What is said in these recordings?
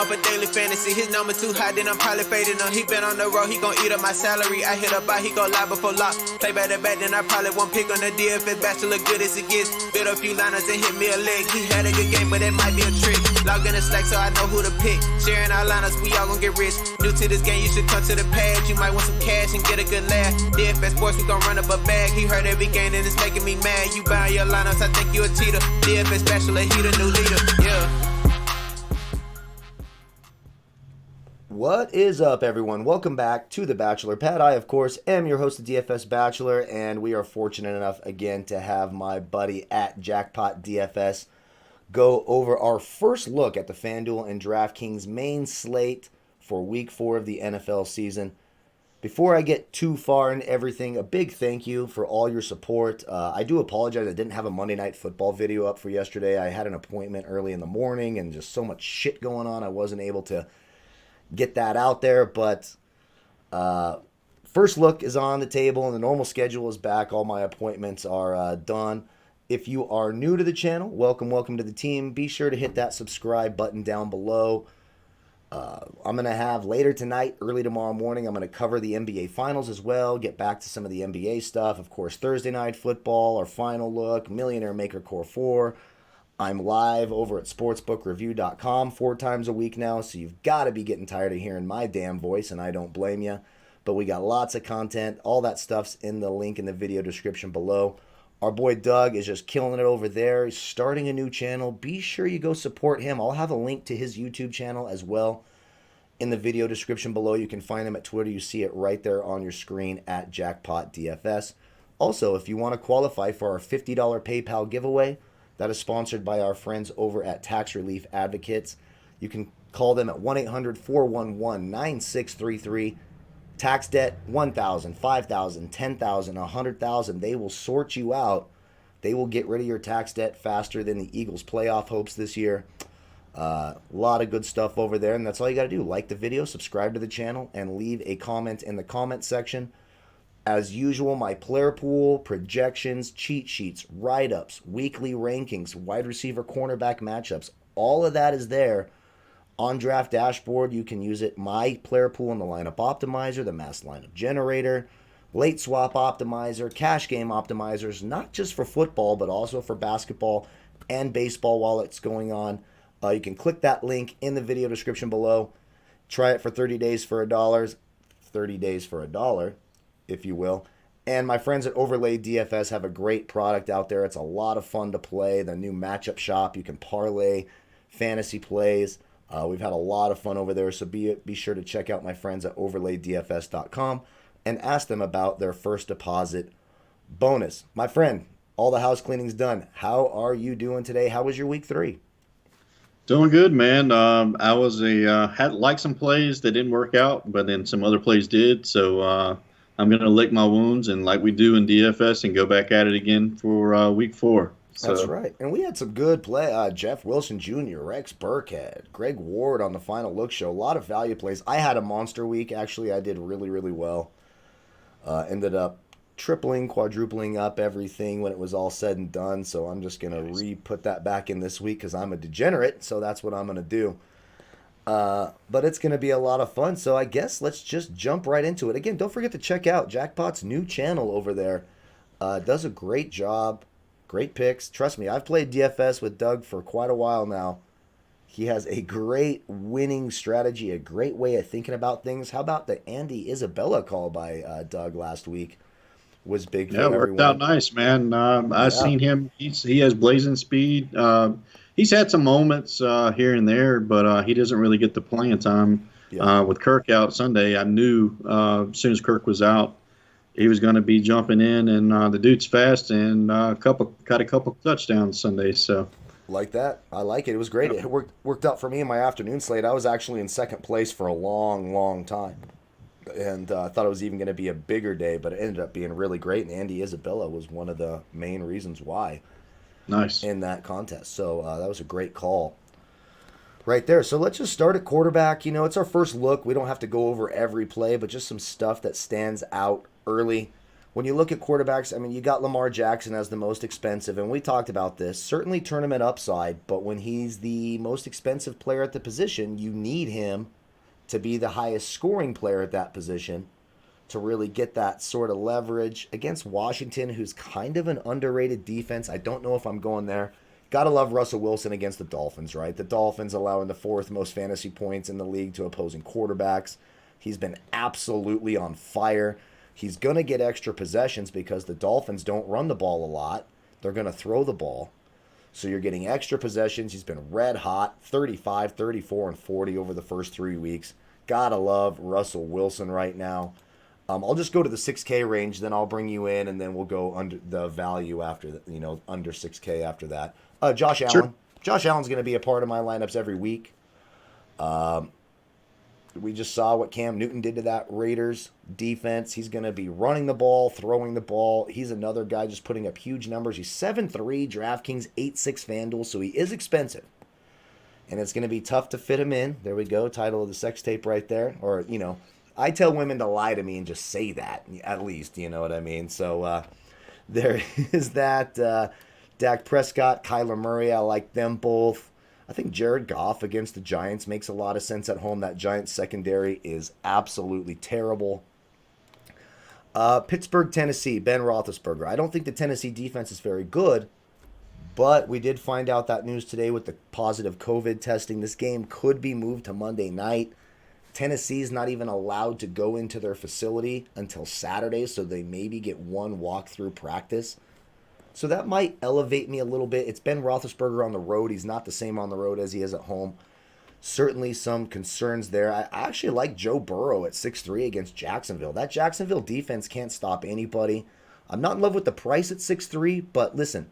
for daily fantasy. His number too high, then I'm probably fading him. He been on the road, he gon' eat up my salary. I hit up by, he gon' lie before lock. Play back to back, then I probably won't pick on the Dfs Bachelor, good as it gets. Build a few liners and hit me a leg. He had a good game, but it might be a trick. Log in the Slack so I know who to pick. Sharing our liners, we all gon' get rich. New to this game, you should come to the pad. You might want some cash and get a good laugh. Dfs Sports, we gon' run up a bag. He heard every game and it's making me mad. You buying your lineups, I think you a cheater. Dfs Bachelor, he the new leader. Yeah. What is up, everyone? Welcome back to The Bachelor Pad. I, of course, am your host of Dfs Bachelor, and we are fortunate enough, again, to have my buddy at Jackpot DFS go over our first look at the Fanduel and Draftkings main slate for Week 4 of the NFL season. Before I get too far into everything, a big thank you for all your support. I do apologize I didn't have a Monday Night Football video up for yesterday. I had an appointment early in the morning and just so much shit going on, I wasn't able to get that out there, but first look is on the table and the normal schedule is back. All my appointments are done. If you are new to the channel, welcome to the team. Be sure to hit that subscribe button down below. I'm going to have later tonight, early tomorrow morning, I'm going to cover the NBA Finals as well, get back to some of the NBA stuff. Of course, Thursday Night Football, our final look, Millionaire Maker Core 4. I'm live over at sportsbookreview.com 4 times a week now, so you've got to be getting tired of hearing my damn voice, and I don't blame you. But we got lots of content. All that stuff's in the link in the video description below. Our boy Doug is just killing it over there. He's starting a new channel. Be sure you go support him. I'll have a link to his YouTube channel as well in the video description below. You can find him at Twitter. You see it right there on your screen at Jackpot DFS. Also, if you want to qualify for our $50 PayPal giveaway, that is sponsored by our friends over at Tax Relief Advocates. You can call them at 1-800-411-9633. Tax debt, $1,000, $5,000, $10,000, $100,000. They will sort you out. They will get rid of your tax debt faster than the Eagles' playoff hopes this year. A lot of good stuff over there, and that's all you got to do. Like the video, subscribe to the channel, and leave a comment in the comment section. As usual, my player pool, projections, cheat sheets, write-ups, weekly rankings, wide receiver, cornerback matchups, all of that is there on Draft Dashboard. You can use it. My player pool in the lineup optimizer, the mass lineup generator, late swap optimizer, cash game optimizers, not just for football, but also for basketball and baseball while it's going on. You can click that link in the video description below. Try it for 30 days for $1. 30 days for $1. If you will. And my friends at Overlay DFS have a great product out there. It's a lot of fun to play. The new matchup shop. You can parlay fantasy plays. We've had a lot of fun over there, so be sure to check out my friends at overlaydfs.com and ask them about their first deposit bonus. My friend, all the house cleaning's done. How are you doing today? How was your week 3? Doing good, man. I was had like some plays that didn't work out, but then some other plays did. So I'm going to lick my wounds and like we do in DFS and go back at it again for week 4. So. That's right. And we had some good play. Jeff Wilson Jr., Rex Burkhead, Greg Ward on the Final Look show. A lot of value plays. I had a monster week. Actually, I did really, really well. Ended up tripling, quadrupling up everything when it was all said and done. So I'm just going to re-put that back in this week because I'm a degenerate. So that's what I'm going to do. But it's going to be a lot of fun. So I guess let's just jump right into it. Again, don't forget to check out Jackpot's new channel over there. Does a great job. Great picks. Trust me, I've played DFS with Doug for quite a while now. He has a great winning strategy, a great way of thinking about things. How about the Andy Isabella call by Doug last week? Was big for everyone. Yeah, worked out nice, man. I've seen him. He has blazing speed. He's had some moments here and there, but he doesn't really get the playing time. Yeah. With Kirk out Sunday, I knew as soon as Kirk was out, he was going to be jumping in, and the dude's fast and got a couple touchdowns Sunday. So like that, I like it. It was great. It worked out for me in my afternoon slate. I was actually in second place for a long time, and I thought it was even going to be a bigger day, but it ended up being really great. And Andy Isabella was one of the main reasons why. Nice in that contest. So that was a great call. Right there. So let's just start at quarterback. You know, it's our first look. We don't have to go over every play, but just some stuff that stands out early. when you look at quarterbacks, I mean, you got Lamar Jackson as the most expensive, and we talked about this. Certainly tournament upside, but when he's the most expensive player at the position, you need him to be the highest scoring player at that position to really get that sort of leverage against Washington, who's kind of an underrated defense. I don't know if I'm going there. Gotta love Russell Wilson against the Dolphins, right? The Dolphins allowing the fourth most fantasy points in the league to opposing quarterbacks. He's been absolutely on fire. He's going to get extra possessions because the Dolphins don't run the ball a lot. They're going to throw the ball. So you're getting extra possessions. He's been red hot, 35, 34, and 40 over the first 3 weeks. Gotta love Russell Wilson right now. I'll just go to the 6K range, then I'll bring you in, and then we'll go under the value after, under 6K after that. Josh Allen. Sure. Josh Allen's going to be a part of my lineups every week. We just saw what Cam Newton did to that Raiders defense. He's going to be running the ball, throwing the ball. He's another guy just putting up huge numbers. He's 7-3, DraftKings 8-6 Fanduel, so he is expensive. And it's going to be tough to fit him in. There we go, title of the sex tape right there. Or, I tell women to lie to me and just say that, at least, you know what I mean? So there is that. Dak Prescott, Kyler Murray, I like them both. I think Jared Goff against the Giants makes a lot of sense at home. That Giants secondary is absolutely terrible. Pittsburgh, Tennessee, Ben Roethlisberger. I don't think the Tennessee defense is very good, but we did find out that news today with the positive COVID testing. This game could be moved to Monday night. Tennessee's not even allowed to go into their facility until Saturday, so they maybe get one walkthrough practice. So that might elevate me a little bit. It's Ben Roethlisberger on the road. He's not the same on the road as he is at home. Certainly some concerns there. I actually like Joe Burrow at 6'3 against Jacksonville. That Jacksonville defense can't stop anybody. I'm not in love with the price at 6'3, but listen,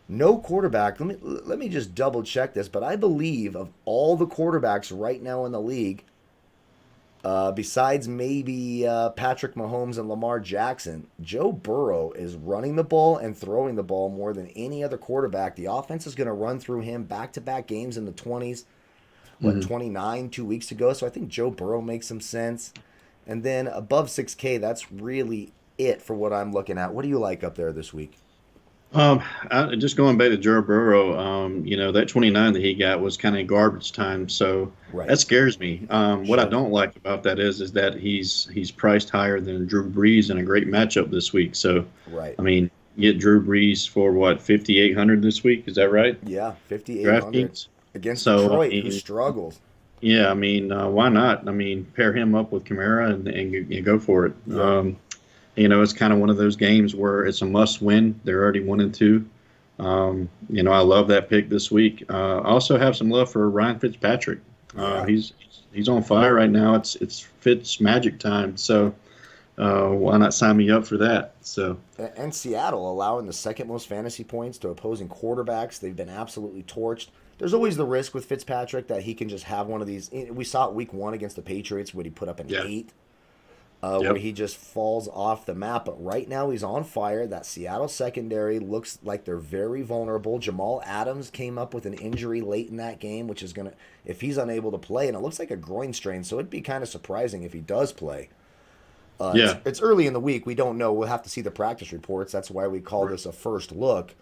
no quarterback. Let me just double check this, but I believe of all the quarterbacks right now in the league, besides maybe Patrick Mahomes and Lamar Jackson, Joe Burrow is running the ball and throwing the ball more than any other quarterback. The offense is going to run through him back-to-back games in the 20s, 29 2 weeks ago. So I think Joe Burrow makes some sense. And then above 6K, that's really it for what I'm looking at. What do you like up there this week? Just going back to Joe Burrow, that 29 that he got was kind of garbage time, so that scares me. What I don't like about that is that he's priced higher than Drew Brees in a great matchup this week. So, I mean, you get Drew Brees for what, 5,800 this week? Is that right? Yeah, 5,800 against Detroit, who struggles. Yeah, I mean, why not? I mean, pair him up with Kamara and go for it. Yeah. It's kind of one of those games where it's a must-win. They're already 1-2. I love that pick this week. I also have some love for Ryan Fitzpatrick. He's on fire right now. It's Fitz magic time. So why not sign me up for that? So and Seattle allowing the second most fantasy points to opposing quarterbacks. They've been absolutely torched. There's always the risk with Fitzpatrick that he can just have one of these. We saw it week 1 against the Patriots when he put up an 8. Where he just falls off the map. But right now he's on fire. That Seattle secondary looks like they're very vulnerable. Jamal Adams came up with an injury late in that game, which is going to, if he's unable to play, and it looks like a groin strain, so it'd be kind of surprising if he does play. It's early in the week. We don't know. We'll have to see the practice reports. That's why we call this a first look.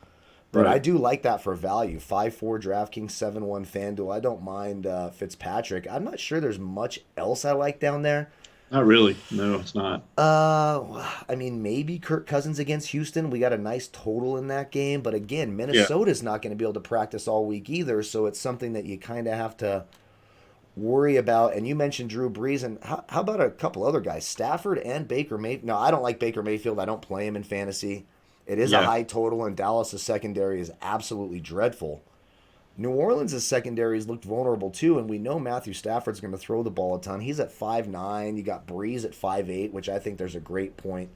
But I do like that for value. 5-4 DraftKings, 7-1 FanDuel. I don't mind Fitzpatrick. I'm not sure there's much else I like down there. Not really. No, it's not. I mean, maybe Kirk Cousins against Houston. We got a nice total in that game. But again, Minnesota's not going to be able to practice all week either. So it's something that you kind of have to worry about. And you mentioned Drew Brees. And how about a couple other guys? Stafford and Baker Mayfield. No, I don't like Baker Mayfield. I don't play him in fantasy. It is a high total, and Dallas' secondary is absolutely dreadful. New Orleans' secondaries looked vulnerable too, and we know Matthew Stafford's going to throw the ball a ton. He's at 5'9". You got Breeze at 5'8", which I think there's a great point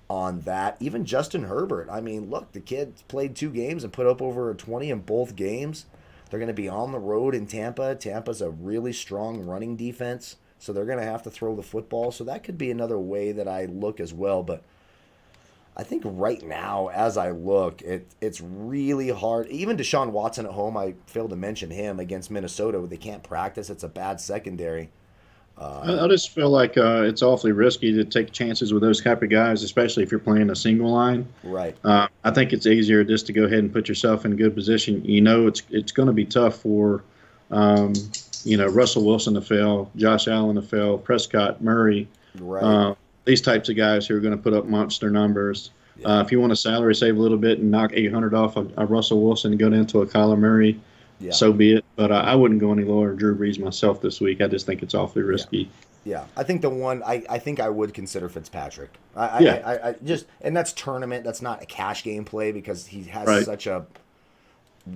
on that. Even Justin Herbert. I mean, look, the kid played 2 games and put up over a 20 in both games. They're going to be on the road in Tampa. Tampa's a really strong running defense, so they're going to have to throw the football. So that could be another way that I look as well, but I think right now, as I look, it's really hard. Even Deshaun Watson at home, I failed to mention him against Minnesota, where they can't practice. It's a bad secondary. I just feel like it's awfully risky to take chances with those type of guys, especially if you're playing a single line. Right. I think it's easier just to go ahead and put yourself in a good position. You know, it's going to be tough for, Russell Wilson to fail, Josh Allen to fail, Prescott, Murray, Right. these types of guys who are going to put up monster numbers. Yeah. If you want to salary save a little bit and knock 800 off a Russell Wilson and go down to a Kyler Murray, Yeah. so be it. But I wouldn't go any lower than Drew Brees myself this week. I just think it's awfully risky. Yeah, I think the one I think I would consider Fitzpatrick. Yeah. I just, and that's tournament. That's not a cash game play because he has Right. such a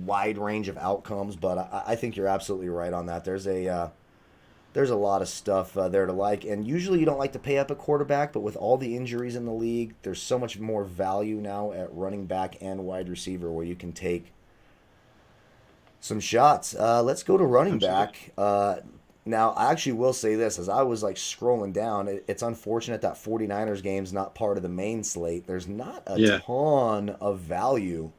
wide range of outcomes. But I think you're absolutely right on that. There's a lot of stuff there to like, and usually you don't like to pay up a quarterback, but with all the injuries in the league, there's so much more value now at running back and wide receiver where you can take some shots. Let's go to running back. Now, I actually will say this. As I was like scrolling down, it's unfortunate that 49ers game's not part of the main slate. There's not a ton of value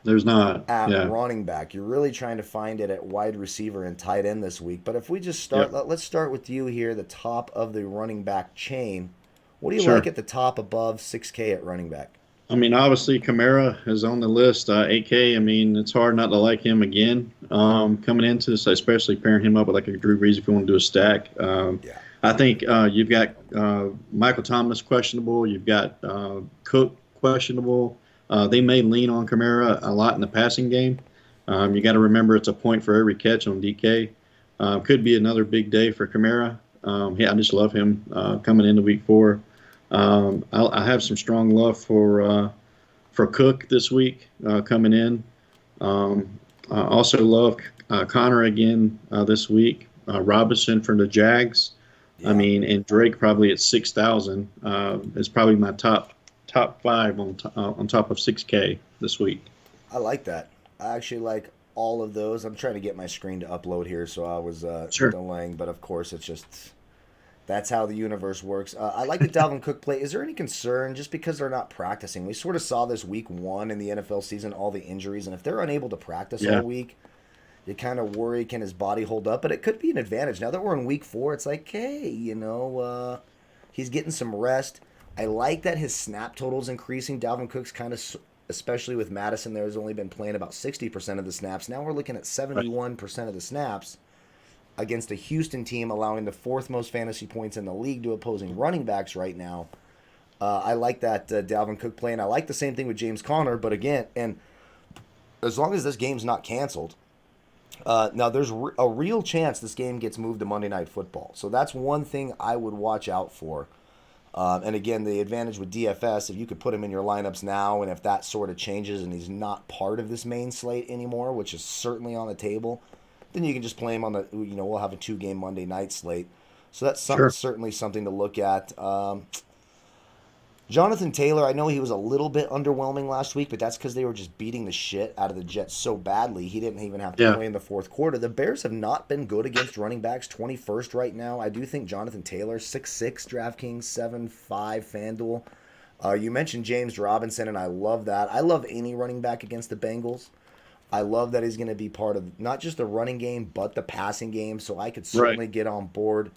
There's not. at Yeah. running back. You're really trying to find it at wide receiver and tight end this week. But if we just start, let's start with you here, the top of the running back chain. What do you Sure. like at the top above 6K at running back? I mean, obviously, Kamara is on the list. 8K. I mean, it's hard not to like him again. Coming into this, especially pairing him up with like a Drew Brees if you want to do a stack. Yeah. I think you've got Michael Thomas questionable. You've got Cook questionable. They may lean on Kamara a lot in the passing game. You got to remember it's a point for every catch on DK. Could be another big day for Kamara. I just love him coming into week 4. I have some strong love for Cook this week coming in. I also love Connor again this week. Robinson for the Jags. Yeah. I mean, and Drake probably at 6,000 is probably my top 5 on top of 6K this week. I like that. I actually like all of those. I'm trying to get my screen to upload here, so I was Sure. delaying. But of course, it's just that's how the universe works. I like the Dalvin Cook play. Is there any concern just because they're not practicing? We sort of saw this week 1 in the NFL season, all the injuries, and if they're unable to practice all week, you kind of worry, can his body hold up? But it could be an advantage. Now that we're in week 4, it's like, hey, he's getting some rest. I like that his snap total's increasing. Dalvin Cook's kind of, especially with Madison, there's only been playing about 60% of the snaps. Now we're looking at 71% of the snaps against a Houston team allowing the 4th most fantasy points in the league to opposing running backs right now. I like that Dalvin Cook play, and I like the same thing with James Conner. But again, and as long as this game's not canceled, now there's a real chance this game gets moved to Monday Night Football. So that's one thing I would watch out for. And again, the advantage with DFS, if you could put him in your lineups now, and if that sort of changes and he's not part of this main slate anymore, which is certainly on the table, then you can just play him on the, we'll have a 2-game Monday night slate. So that's certainly something to look at. Jonathan Taylor, I know he was a little bit underwhelming last week, but that's because they were just beating the shit out of the Jets so badly. He didn't even have to play in the 4th quarter. The Bears have not been good against running backs, 21st right now. I do think Jonathan Taylor, 6'6", DraftKings, 7'5", FanDuel. You mentioned James Robinson, and I love that. I love any running back against the Bengals. I love that he's going to be part of not just the running game, but the passing game, so I could certainly get on board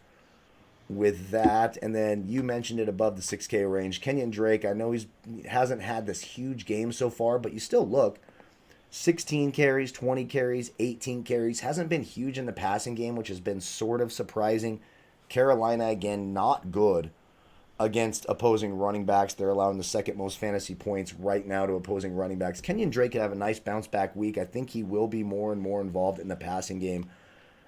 with that. And then you mentioned it above the 6K range. Kenyon Drake, I know he hasn't had this huge game so far, but you still look. 16 carries, 20 carries, 18 carries. Hasn't been huge in the passing game, which has been sort of surprising. Carolina, again, not good against opposing running backs. They're allowing the 2nd most fantasy points right now to opposing running backs. Kenyon Drake could have a nice bounce-back week. I think he will be more and more involved in the passing game.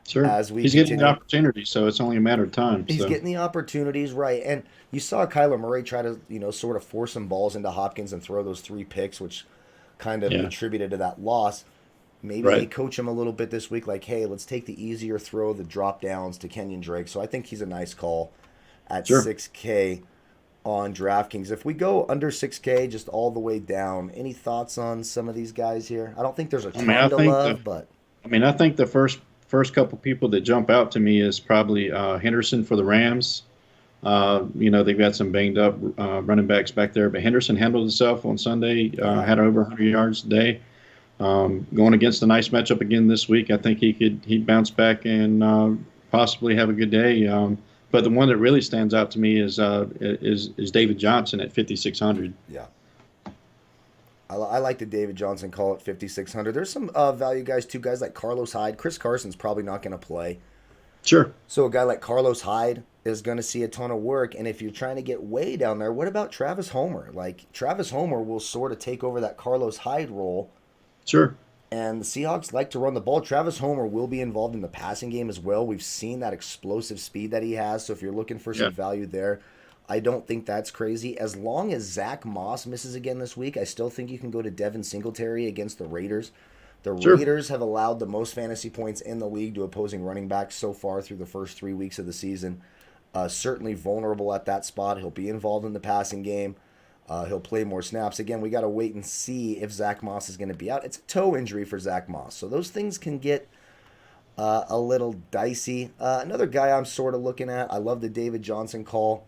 Sure. As we He's getting the opportunity, so it's only a matter of time. He's getting the opportunities, right. And you saw Kyler Murray try to, sort of force some balls into Hopkins and throw those 3 picks, which kind of attributed to that loss. Maybe they coach him a little bit this week, like, hey, let's take the easier throw, the drop downs to Kenyon Drake. So I think he's a nice call at 6K on DraftKings. If we go under 6K, just all the way down, any thoughts on some of these guys here? I don't think there's a ton to love, but I think the first couple people that jump out to me is probably Henderson for the Rams. They've got some banged up running backs back there, but Henderson handled himself on Sunday, had over 100 yards a day. Going against a nice matchup again this week, I think he'd bounce back and possibly have a good day. But the one that really stands out to me is David Johnson at 5,600. Yeah. I like the David Johnson call at 5,600. There's some value guys too, guys like Carlos Hyde. Chris Carson's probably not going to play. Sure. So a guy like Carlos Hyde is going to see a ton of work. And if you're trying to get way down there, what about Travis Homer? Like, Travis Homer will sort of take over that Carlos Hyde role. Sure. And the Seahawks like to run the ball. Travis Homer will be involved in the passing game as well. We've seen that explosive speed that he has. So if you're looking for some value there, I don't think that's crazy. As long as Zach Moss misses again this week, I still think you can go to Devin Singletary against the Raiders. The Raiders have allowed the most fantasy points in the league to opposing running backs so far through the first 3 weeks of the season. Certainly vulnerable at that spot. He'll be involved in the passing game. He'll play more snaps. Again, we got to wait and see if Zach Moss is going to be out. It's a toe injury for Zach Moss, so those things can get a little dicey. Another guy I'm sort of looking at, I love the David Johnson call.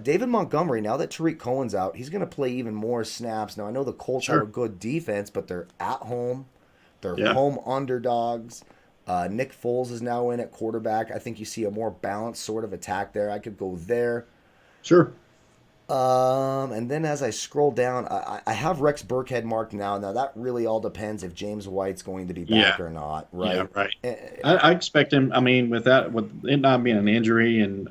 David Montgomery, now that Tariq Cohen's out, he's going to play even more snaps. Now, I know the Colts have a good defense, but they're at home. They're home underdogs. Nick Foles is now in at quarterback. I think you see a more balanced sort of attack there. I could go there. Sure. And then as I scroll down, I have Rex Burkhead marked now. Now, that really all depends if James White's going to be back or not, right? Yeah, right. I expect him, I mean, with it not being an injury and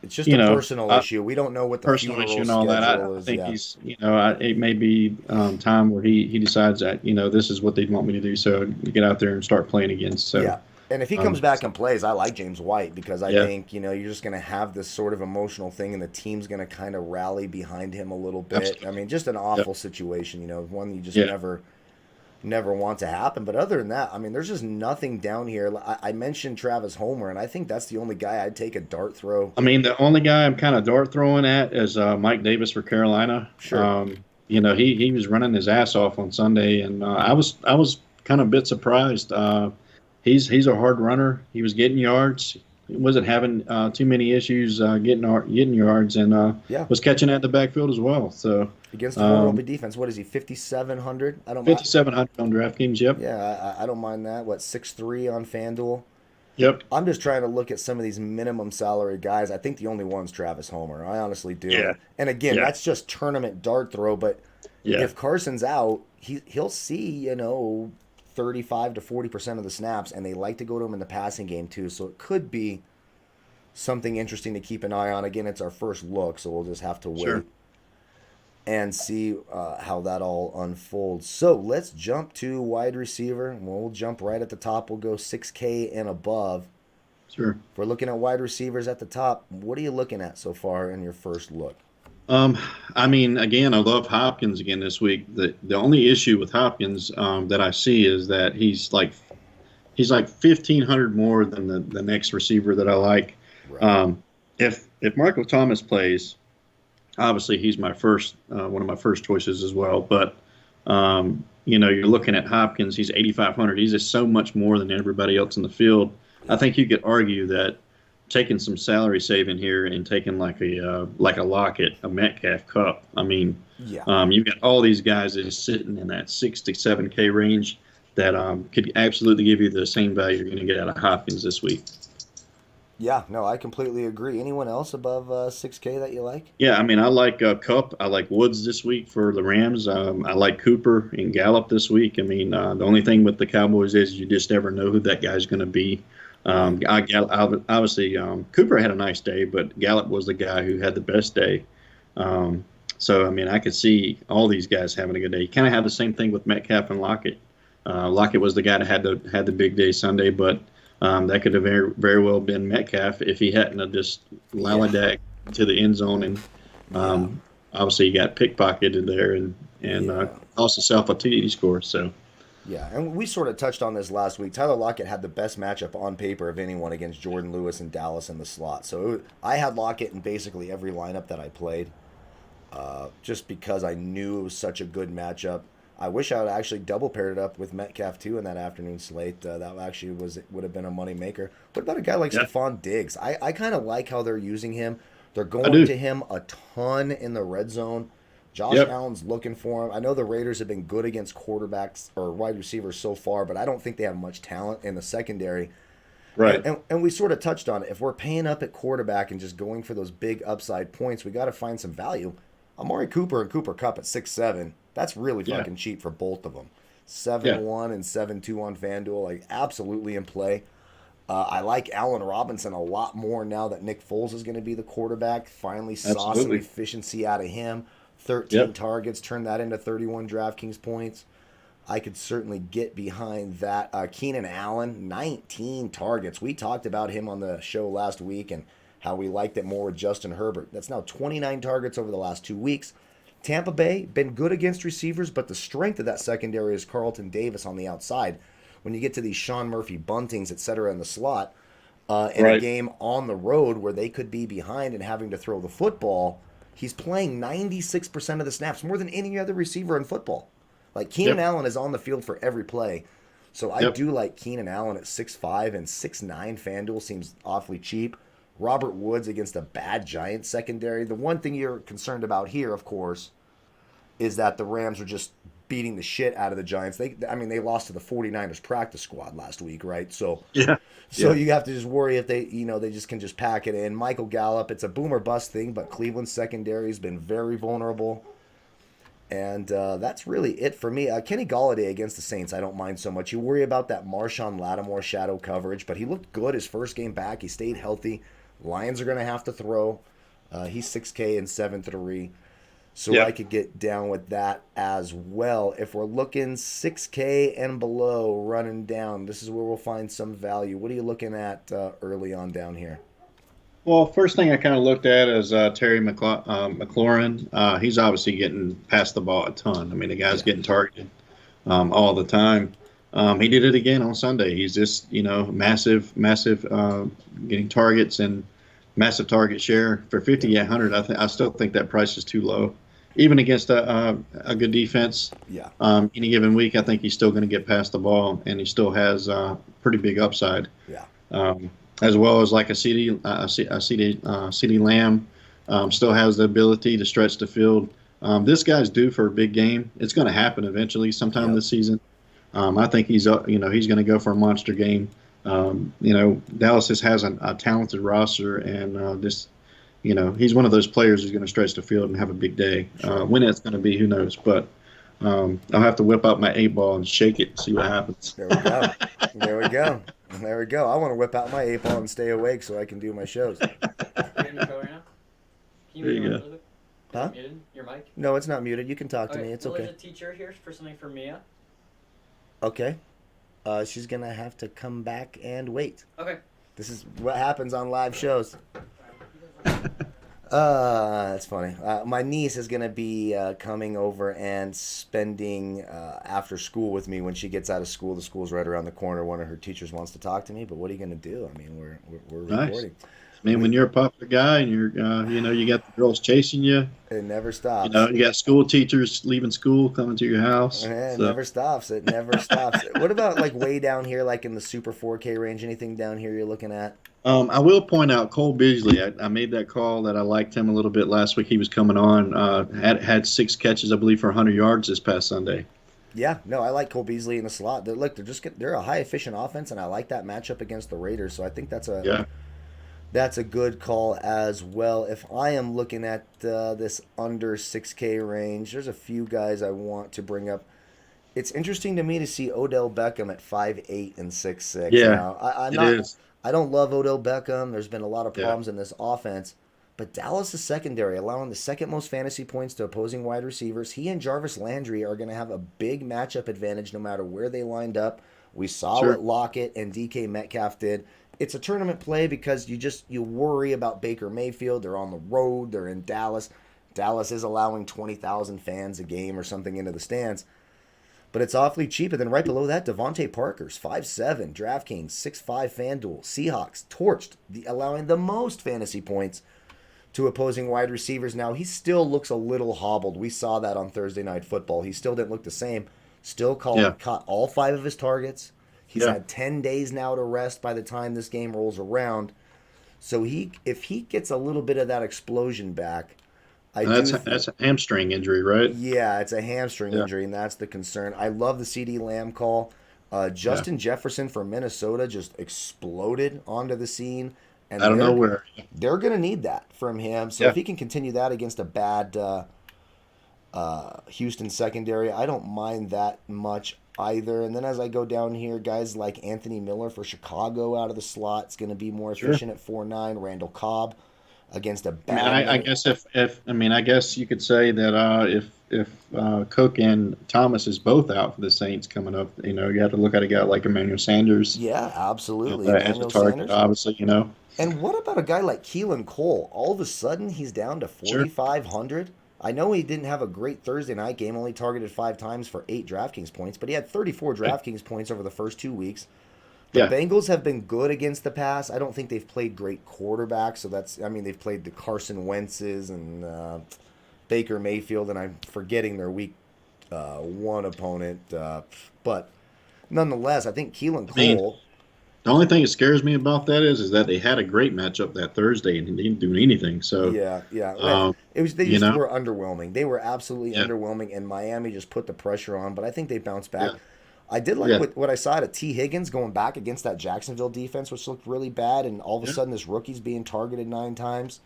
it's just a personal issue. We don't know what the personal issue and all that. I think he's, it may be time where he decides that, this is what they'd want me to do. So you get out there and start playing again. So yeah. And if he comes back and plays, I like James White because I think, you're just going to have this sort of emotional thing and the team's going to kind of rally behind him a little bit. Absolutely. I mean, just an awful situation, one you just never want to happen. But other than that, I mean, there's just nothing down here. I mentioned Travis Homer, and I think that's the only guy I'd take a dart throw. I mean, the only guy I'm kind of dart throwing at is Mike Davis for Carolina. Sure. He was running his ass off on Sunday, and I was kind of a bit surprised. He's a hard runner. He was getting yards. He wasn't having too many issues getting yards, and was catching at the backfield as well. So against the vulnerable defense, what is he? 5,700. I don't. 5,700 on DraftKings. Yep. Yeah, I don't mind that. What 6'3" on Fanduel. Yep. I'm just trying to look at some of these minimum salary guys. I think the only one's Travis Homer. I honestly do. Yeah. And again, that's just tournament dart throw. But if Carson's out, he'll see 35 to 40% of the snaps, and they like to go to him in the passing game too. So it could be something interesting to keep an eye on. Again, it's our first look, so we'll just have to wait and see how that all unfolds. So let's jump to wide receiver. We'll jump right at the top. We'll go 6K and above. Sure. If we're looking at wide receivers at the top, what are you looking at so far in your first look? I mean, again, I love Hopkins again this week. The only issue with Hopkins that I see is that he's like 1,500 more than the next receiver that I like. Right. If Michael Thomas plays, obviously he's my first one of my first choices as well. But you're looking at Hopkins. He's 8,500. He's just so much more than everybody else in the field. I think you could argue that taking some salary saving here and taking like a Lockett, a Metcalf Cup. I mean, you've got all these guys that are sitting in that 6 to 7K range that could absolutely give you the same value you're going to get out of Hopkins this week. Yeah, no, I completely agree. Anyone else above 6K that you like? Yeah, I mean, I like Cup. I like Woods this week for the Rams. I like Cooper and Gallup this week. I mean, the only thing with the Cowboys is you just never know who that guy's going to be. Obviously, Cooper had a nice day, but Gallup was the guy who had the best day. So, I mean, I could see all these guys having a good day. You kind of have the same thing with Metcalf and Lockett. Lockett was the guy that had the big day Sunday, but that could have very, very well been Metcalf if he hadn't have just Gallaudet to the end zone. And obviously, he got pickpocketed there and cost himself a TD score. So. Yeah, and we sort of touched on this last week. Tyler Lockett had the best matchup on paper of anyone against Jordan Lewis and Dallas in the slot. So I had Lockett in basically every lineup that I played, just because I knew it was such a good matchup. I wish I would actually double paired it up with Metcalf too in that afternoon slate. That actually would have been a money maker. What about a guy like Stephon Diggs? I kind of like how they're using him. They're going to him a ton in the red zone. Josh Allen's looking for him. I know the Raiders have been good against quarterbacks or wide receivers so far, but I don't think they have much talent in the secondary. Right. And we sort of touched on it. If we're paying up at quarterback and just going for those big upside points, we got to find some value. Amari Cooper and Cooper Kupp at 6-7. That's really Yeah. fucking cheap for both of them. Yeah. 7-1 and 7-2 on FanDuel, like absolutely in play. I like Allen Robinson a lot more now that Nick Foles is going to be the quarterback. Finally saw some Absolutely. efficiency out of him. 13 Yep. targets, turned that into 31 DraftKings points. I could certainly get behind that. Keenan Allen, 19 targets. We talked about him on the show last week and how we liked it more with Justin Herbert. That's now 29 targets over the last 2 weeks. Tampa Bay, been good against receivers, but the strength of that secondary is Carlton Davis on the outside. When you get to these Sean Murphy buntings, et cetera, in the slot, in a Right. game on the road where they could be behind and having to throw the football, he's playing 96% of the snaps, more than any other receiver in football. Like Keenan Yep. Allen is on the field for every play. So I Yep. do like Keenan Allen at 6-5 and 6-9. FanDuel seems awfully cheap. Robert Woods against a bad Giants secondary. The one thing you're concerned about here, of course, is that the Rams are just beating the shit out of the Giants. They lost to the 49ers practice squad last week, right? So Yeah. so Yeah. you have to just worry if they just can just pack it in. Michael Gallup, it's a boom or bust thing, but Cleveland's secondary has been very vulnerable. And that's really it for me. Kenny Gallaudet against the Saints, I don't mind so much. You worry about that Marshawn Lattimore shadow coverage, but he looked good his first game back. He stayed healthy. Lions are going to have to throw. He's 6K and 7-3. So Yeah. I could get down with that as well. If we're looking 6K and below, running down, this is where we'll find some value. What are you looking at early on down here? Well, first thing I kind of looked at is Terry Mclaurin. He's obviously getting past the ball a ton. I mean, the guy's getting targeted all the time. He did it again on Sunday. He's just, massive, getting targets and massive target share for 5,800. I still think that price is too low, even against a good defense. Yeah. Any given week, I think he's still going to get past the ball, and he still has pretty big upside. Yeah. As well as like a CD Lamb, still has the ability to stretch the field. This guy's due for a big game. It's going to happen eventually, sometime this season. I think he's he's going to go for a monster game. Dallas just has a talented roster, and he's one of those players who's going to stretch the field and have a big day. Sure. When it's going to be, who knows? But I'll have to whip out my 8-ball and shake it and see what happens. There we go. There we go. There we go. I want to whip out my 8-ball and stay awake so I can do my shows. Are you in the show right now? Can There you mute go. your mic? Is Huh? it muted? Your mic? No, it's not muted. You can talk to Okay, me. It's well, okay. there's a teacher here for something for Mia. Okay. She's going to have to come back and wait. Okay. This is what happens on live shows. That's funny. My niece is going to be coming over and spending after school with me when she gets out of school. The school's right around the corner. One of her teachers wants to talk to me, but what are you going to do? I mean, we're Nice. recording. I mean, when you're a popular guy and you're, you got the girls chasing you, It never stops. you got school teachers leaving school coming to your house. It So, never stops. It never stops. What about like way down here, like in the Super 4K range? Anything down here you're looking at? I will point out Cole Beasley. I made that call that I liked him a little bit last week. He was coming on, had 6 catches, I believe, for 100 yards this past Sunday. Yeah, no, I like Cole Beasley in the slot. They're a high efficient offense, and I like that matchup against the Raiders. So I think that's a good call as well. If I am looking at this under 6K range, there's a few guys I want to bring up. It's interesting to me to see Odell Beckham at 5'8" and 6'6". Yeah, Now, it is. I don't love Odell Beckham. There's been a lot of problems in this offense. But Dallas' secondary, allowing the second most fantasy points to opposing wide receivers. He and Jarvis Landry are going to have a big matchup advantage no matter where they lined up. We saw what Lockett and DK Metcalf did. It's a tournament play because you worry about Baker Mayfield. They're on the road. They're in Dallas. Dallas is allowing 20,000 fans a game or something into the stands. But it's awfully cheap. And then right below that, Devontae Parker's 5'7", DraftKings, 6'5", FanDuel, Seahawks, torched, allowing the most fantasy points to opposing wide receivers. Now, he still looks a little hobbled. We saw that on Thursday Night Football. He still didn't look the same. Still caught all 5 of his targets. He's had 10 days now to rest by the time this game rolls around. So if he gets a little bit of that explosion back, That's a hamstring injury, right? Yeah, it's a hamstring injury, and that's the concern. I love the CD Lamb call. Justin Jefferson from Minnesota just exploded onto the scene, and Out of nowhere. they're going to need that from him. So Yeah. if he can continue that against a bad Houston secondary, I don't mind that much either. And then as I go down here, guys like Anthony Miller for Chicago out of the slot is going to be more efficient at 4.9. Randall Cobb against a bad. I guess I guess you could say that if Cook and Thomas is both out for the Saints coming up, you have to look at a guy like Emmanuel Sanders. Yeah, absolutely. As a Emmanuel target, Sanders. obviously. And what about a guy like Keelan Cole? All of a sudden, he's down to 4,500. I know he didn't have a great Thursday night game, only targeted 5 times for 8 DraftKings points, but he had 34 DraftKings points over the first 2 weeks. The Bengals have been good against the pass. I don't think they've played great quarterbacks, so they've played the Carson Wentz's and Baker Mayfield, and I'm forgetting their week 1 opponent. But nonetheless, I think Keelan Cole. The only thing that scares me about that is that they had a great matchup that Thursday and they didn't do anything. So yeah. They were underwhelming. They were absolutely underwhelming, and Miami just put the pressure on. But I think they bounced back. Yeah. I did like what I saw at T. Higgins going back against that Jacksonville defense, which looked really bad, and all of a sudden this rookie's being targeted 9 times.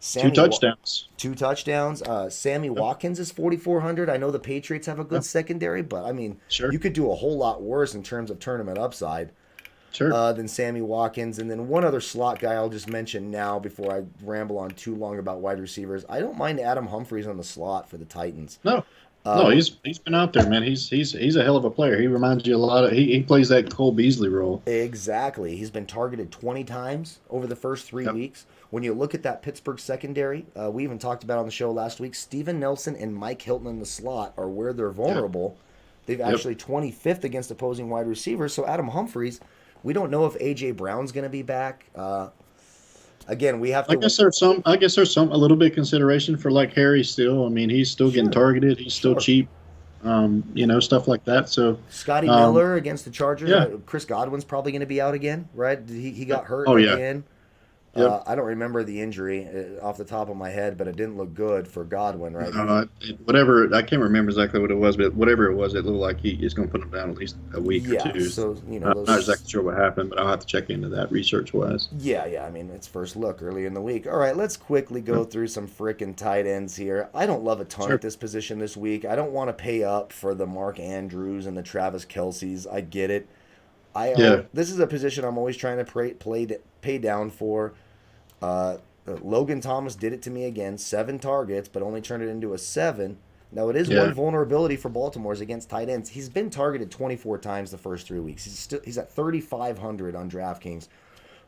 2 touchdowns. 2 touchdowns. Sammy Watkins is 4,400. I know the Patriots have a good secondary, but you could do a whole lot worse in terms of tournament upside. Than Sammy Watkins. And then one other slot guy I'll just mention now before I ramble on too long about wide receivers. I don't mind Adam Humphries on the slot for the Titans. No, he's been out there, man. He's a hell of a player. He reminds you a lot of he plays that Cole Beasley role. Exactly. He's been targeted 20 times over the first 3 weeks. When you look at that Pittsburgh secondary, we even talked about on the show last week, Steven Nelson and Mike Hilton in the slot are where they're vulnerable. They've actually 25th against opposing wide receivers. So Adam Humphries, we don't know if A.J. Brown's going to be back. Again, we have to. I guess there's a little bit of consideration for like Harry still. I mean, he's still getting targeted. He's still cheap. Stuff like that. So Scotty Miller against the Chargers. Chris Godwin's probably going to be be out again, right? He got hurt again. I don't remember the injury off the top of my head, but it didn't look good for Godwin, right? I can't remember exactly what it was, but whatever it was, it looked like he's going to put him down at least a week or 2. So I'm not exactly sure what happened, but I'll have to check into that research-wise. Yeah. I mean, it's first look early in the week. All right, let's quickly go through some frickin' tight ends here. I don't love a ton at this position this week. I don't want to pay up for the Mark Andrews and the Travis Kelce's. I get it. This is a position I'm always trying to pay down for. Logan Thomas did it to me again. 7 targets, but only turned it into a 7. Now, it is one vulnerability for Baltimore's against tight ends. He's been targeted 24 times the first 3 weeks. He's at 3,500 on DraftKings,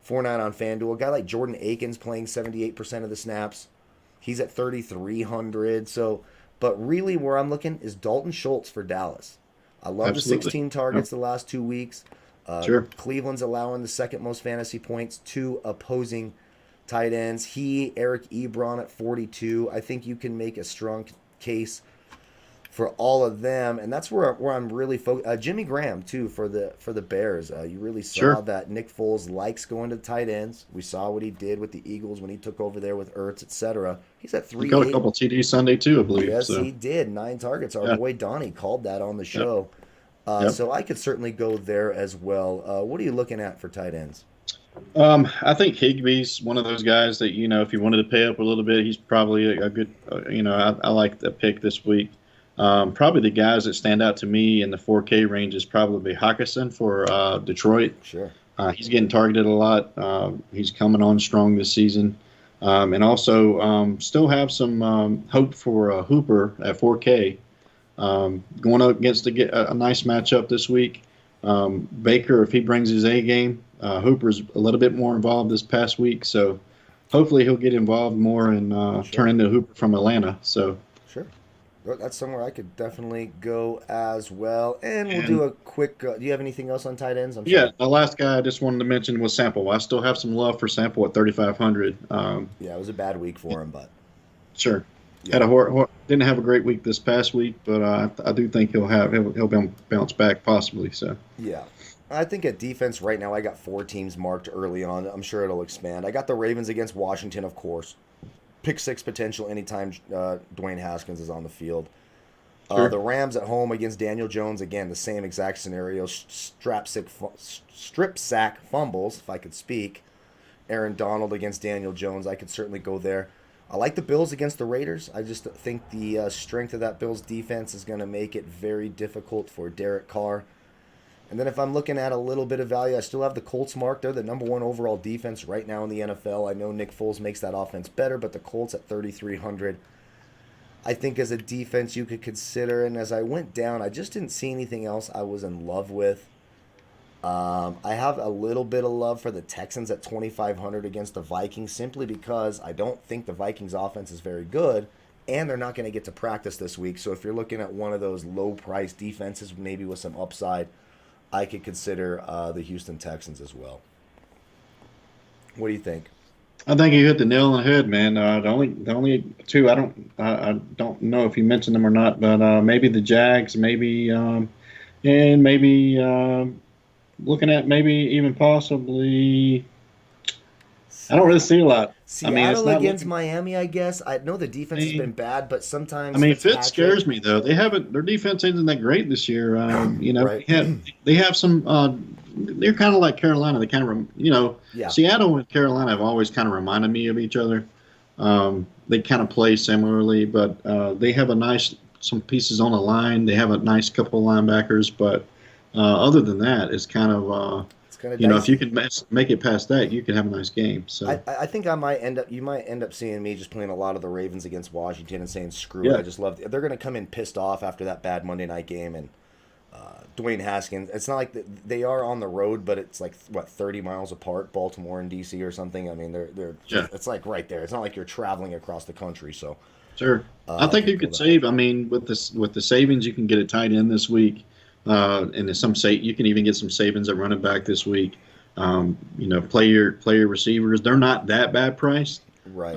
4.9 on Fanduel. A guy like Jordan Akins playing 78% of the snaps. He's at 3,300. So, but really where I'm looking is Dalton Schultz for Dallas. I love the 16 targets the last 2 weeks. Cleveland's allowing the second most fantasy points to opposing tight ends. Eric Ebron at 42. I think you can make a strong case for all of them, and that's where I'm really focused. Jimmy Graham too for the Bears. You really saw that Nick Foles likes going to tight ends. We saw what he did with the Eagles when he took over there with Ertz, etc. He's at 3. He got a couple TDs Sunday too, I believe. Yes, he did. 9 targets. Our boy Donnie called that on the show. So I could certainly go there as well. What are you looking at for tight ends? I think Higbee's one of those guys that, if you wanted to pay up a little bit, he's probably a good, I like the pick this week. Probably the guys that stand out to me in the 4K range is probably Hawkinson for Detroit. Sure. He's getting targeted a lot. He's coming on strong this season. And also still have some hope for Hooper at 4K. Going up against a nice matchup this week. Baker, if he brings his A game, Hooper's a little bit more involved this past week, so hopefully he'll get involved more and turn into Hooper from Atlanta. So sure, that's somewhere I could definitely go as well. And we'll do a quick. Do you have anything else on tight ends? The last guy I just wanted to mention was Sample. I still have some love for Sample at 3,500. It was a bad week for him, but sure. Had didn't have a great week this past week, but I do think he'll bounce back possibly. So yeah, I think at defense right now I got 4 teams marked early on. I'm sure it'll expand. I got the Ravens against Washington, of course. Pick 6 potential anytime Dwayne Haskins is on the field. Sure. The Rams at home against Daniel Jones. Again, the same exact scenario. Strip sack fumbles, if I could speak. Aaron Donald against Daniel Jones. I could certainly go there. I like the Bills against the Raiders. I just think the strength of that Bills defense is going to make it very difficult for Derek Carr. And then if I'm looking at a little bit of value, I still have the Colts marked. They're the number one overall defense right now in the NFL. I know Nick Foles makes that offense better, but the Colts at 3,300, I think as a defense you could consider. And as I went down, I just didn't see anything else I was in love with. I have a little bit of love for the Texans at 2,500 against the Vikings simply because I don't think the Vikings offense is very good, and they're not going to get to practice this week. So if you're looking at one of those low-priced defenses, maybe with some upside, I could consider the Houston Texans as well. What do you think? I think you hit the nail on the head, man. The only two I don't know if you mentioned them or not, but maybe the Jags, maybe and maybe looking at maybe even possibly. I don't really see a lot. Seattle against Miami, I guess. I know the defense has been bad, but sometimes. I mean, Fitz scares me though. They haven't. Their defense isn't that great this year. Right. They have some. They're kind of like Carolina. They kind of, Seattle and Carolina have always kind of reminded me of each other. They kind of play similarly, but they have some pieces on the line. They have a nice couple of linebackers, but other than that, it's kind of. If you can make it past that, you can have a nice game. So I think you might end up seeing me just playing a lot of the Ravens against Washington and saying screw it. I just love they're going to come in pissed off after that bad Monday night game, and Dwayne Haskins. It's not like they are on the road, but it's like 30 miles apart, Baltimore and DC or something. I mean, it's like right there. It's not like you're traveling across the country. So sure, I think you could save. I mean, with the savings, you can get a tight end this week. And you can even get some savings at running back this week. Play your receivers. They're not that bad priced. Right.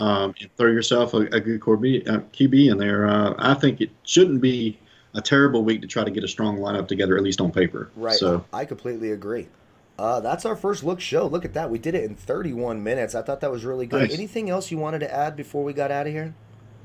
Throw yourself a good QB in there. I think it shouldn't be a terrible week to try to get a strong lineup together, at least on paper. Right. So I completely agree. That's our first look show. Look at that. We did it in 31 minutes. I thought that was really good. Nice. Anything else you wanted to add before we got out of here?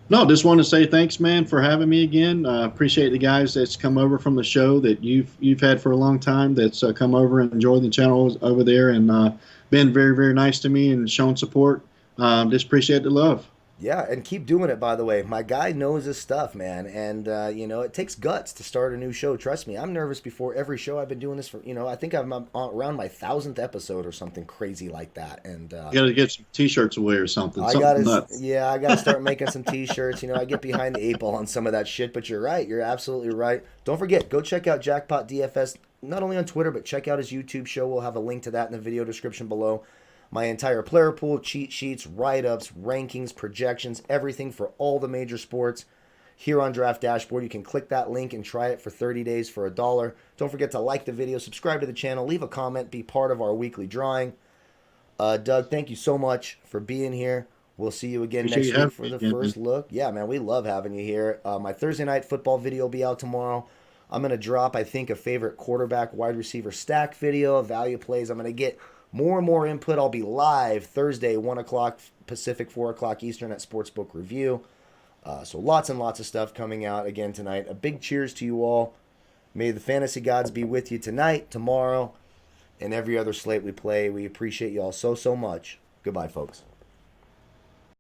No, just want to say thanks, man, for having me again. Appreciate the guys that's come over from the show that you've had for a long time. That's come over and enjoyed the channel over there and been very, very nice to me and shown support. Just appreciate the love. Yeah, and keep doing it, by the way. My guy knows his stuff, man. And, it takes guts to start a new show. Trust me, I'm nervous before every show. I've been doing this for, I think I'm around my 1,000th episode or something crazy like that. And you got to get some T-shirts away or something. I got to start making some T-shirts. I get behind the 8 ball on some of that shit. But you're right. You're absolutely right. Don't forget, go check out Jackpot DFS, not only on Twitter, but check out his YouTube show. We'll have a link to that in the video description below. My entire player pool, cheat sheets, write-ups, rankings, projections, everything for all the major sports here on Draft Dashboard. You can click that link and try it for 30 days for $1. Don't forget to like the video, subscribe to the channel, leave a comment, be part of our weekly drawing. Doug, thank you so much for being here. We'll see you again next week for the first look. Yeah, man, we love having you here. My Thursday night football video will be out tomorrow. I'm going to drop, I think, a favorite quarterback, wide receiver stack video, value plays. I'm going to get more and more input. I'll be live Thursday, 1 o'clock Pacific, 4 o'clock Eastern at Sportsbook Review. So lots and lots of stuff coming out again tonight. A big cheers to you all. May the fantasy gods be with you tonight, tomorrow, and every other slate we play. We appreciate you all so, so much. Goodbye, folks.